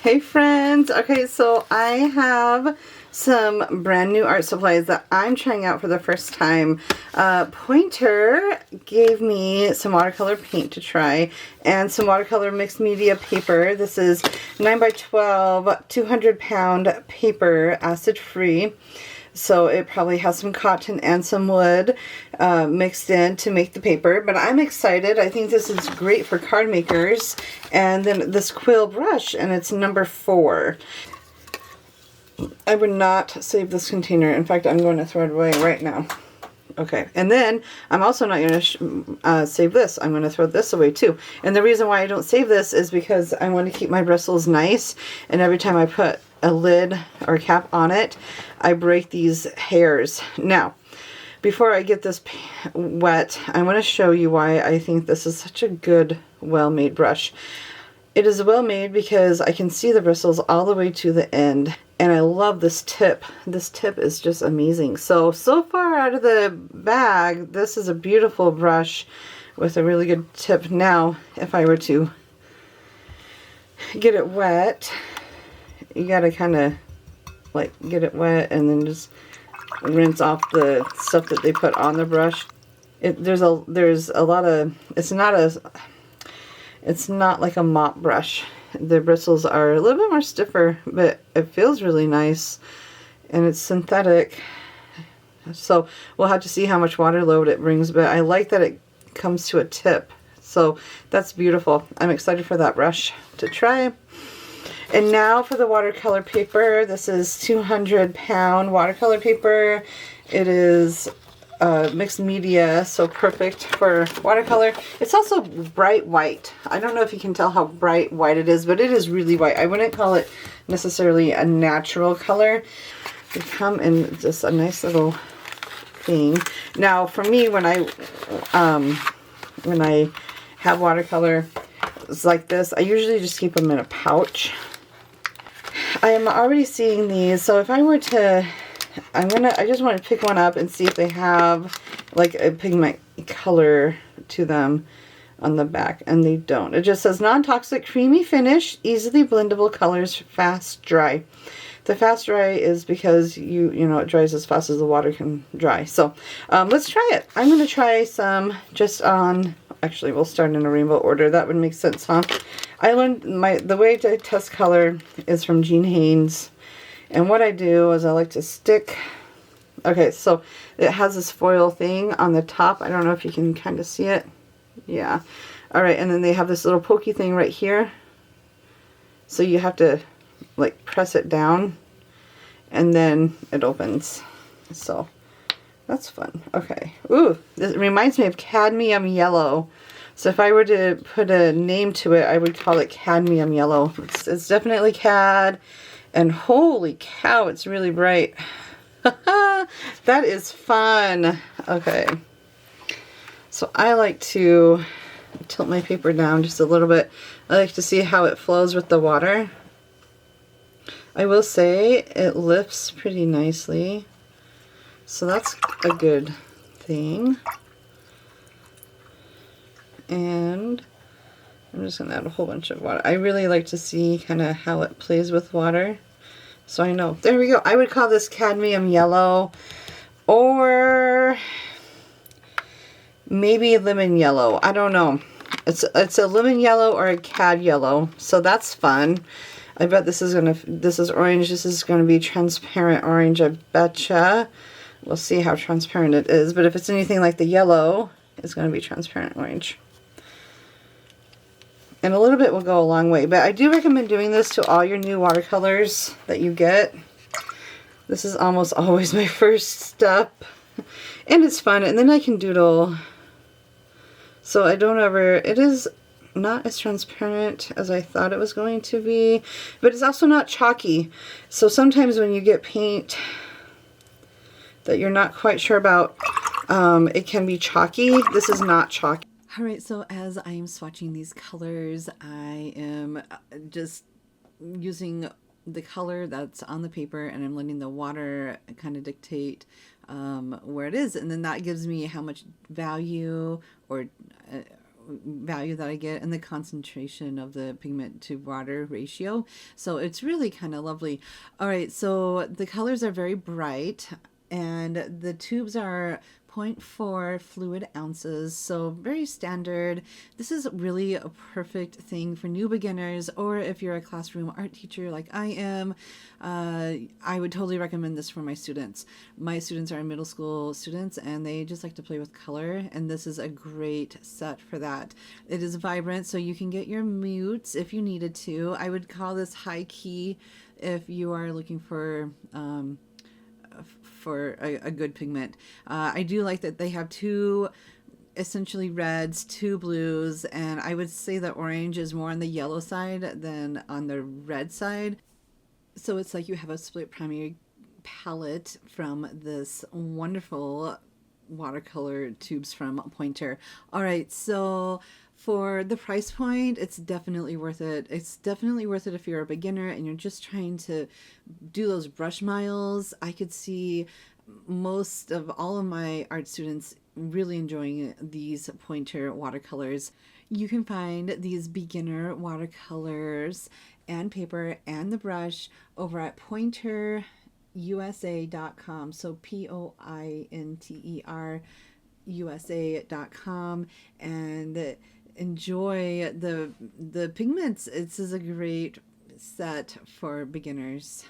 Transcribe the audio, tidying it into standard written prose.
Hey friends! Okay, so I have some brand new art supplies that I'm trying out for the first time. Pointer gave me some watercolor paint to try and some watercolor mixed media paper. This is 9x12, 200-pound paper, acid free. So it probably has some cotton and some wood mixed in to make the paper. But I'm excited. I think this is great for card makers. And then this quill brush, and it's number 4. I would not save this container. In fact, I'm going to throw it away right now. Okay, and then I'm also not going to save this. I'm going to throw this away too. And the reason why I don't save this is because I want to keep my bristles nice. And every time I put a lid or cap on it, I break these hairs. Now, before I get this wet, I want to show you why I think this is such a good, well-made brush. It is well made because I can see the bristles all the way to the end. And I love this tip. This tip is just amazing. So far out of the bag, this is a beautiful brush with a really good tip. Now, if I were to get it wet, you gotta kind of like get it wet and then just rinse off the stuff that they put on the brush. There's a lot of, it's not like a mop brush. The bristles are a little bit more stiffer, but it feels really nice and it's synthetic. So we'll have to see how much water load it brings, but I like that it comes to a tip. So that's beautiful. I'm excited for that brush to try. And now for the watercolor paper. This is 200-pound watercolor paper. It is mixed media, so perfect for watercolor. It's also bright white. I don't know if you can tell how bright white it is, but it is really white. I wouldn't call it necessarily a natural color. They come in just a nice little thing. Now, for me, when I have watercolor like this, I usually just keep them in a pouch. I am already seeing these, so if I were to, I just want to pick one up and see if they have like a pigment color to them on the back, and they don't. It just says non-toxic, creamy finish, easily blendable colors, fast dry. The fast dry is because you know it dries as fast as the water can dry. So let's try it. I'm going to try some just on, actually we'll start in a rainbow order. That would make sense, huh? I learned the way to test color is from Jean Haynes. And what I do is I like to stick, okay, so it has this foil thing on the top. I don't know if you can kind of see it. Yeah. All right, and then they have this little pokey thing right here. So you have to like press it down and then it opens. So that's fun. Okay. Ooh, this reminds me of cadmium yellow. So if I were to put a name to it, I would call it cadmium yellow. It's definitely cad. And holy cow, it's really bright. That is fun. Okay. So I like to tilt my paper down just a little bit. I like to see how it flows with the water. I will say it lifts pretty nicely. So that's a good thing. And I'm just going to add a whole bunch of water. I really like to see kind of how it plays with water. So I know. There we go. I would call this cadmium yellow or maybe lemon yellow. I don't know. It's a lemon yellow or a cad yellow. So that's fun. I bet this is orange. This is going to be transparent orange. I betcha. We'll see how transparent it is. But if it's anything like the yellow, it's going to be transparent orange. And a little bit will go a long way. But I do recommend doing this to all your new watercolors that you get. This is almost always my first step. And it's fun. And then I can doodle. So I don't ever... It is not as transparent as I thought it was going to be. But it's also not chalky. So sometimes when you get paint that you're not quite sure about, it can be chalky. This is not chalky. Alright, so as I am swatching these colors, I am just using the color that's on the paper and I'm letting the water kind of dictate where it is, and then that gives me how much value or value that I get and the concentration of the pigment to water ratio. So it's really kind of lovely. All right, so the colors are very bright, and the tubes are 0.4 fluid ounces, so very standard. This is really a perfect thing for new beginners, or if you're a classroom art teacher like I am. I would totally recommend this for my students. My students are middle school students, and they just like to play with color, and this is a great set for that. It is vibrant, so you can get your mutes if you needed to. I would call this high key if you are looking for a good pigment. I do like that they have two essentially reds, two blues, and I would say the orange is more on the yellow side than on the red side. So it's like you have a split primary palette from this wonderful watercolor tubes from Pointer. All right, so for the price point, it's definitely worth it. It's definitely worth it if you're a beginner and you're just trying to do those brush miles. I could see most of all of my art students really enjoying these Pointer watercolors. You can find these beginner watercolors and paper and the brush over at PointerUSA.com. So Pointer USA.com, and enjoy the pigments. This is a great set for beginners.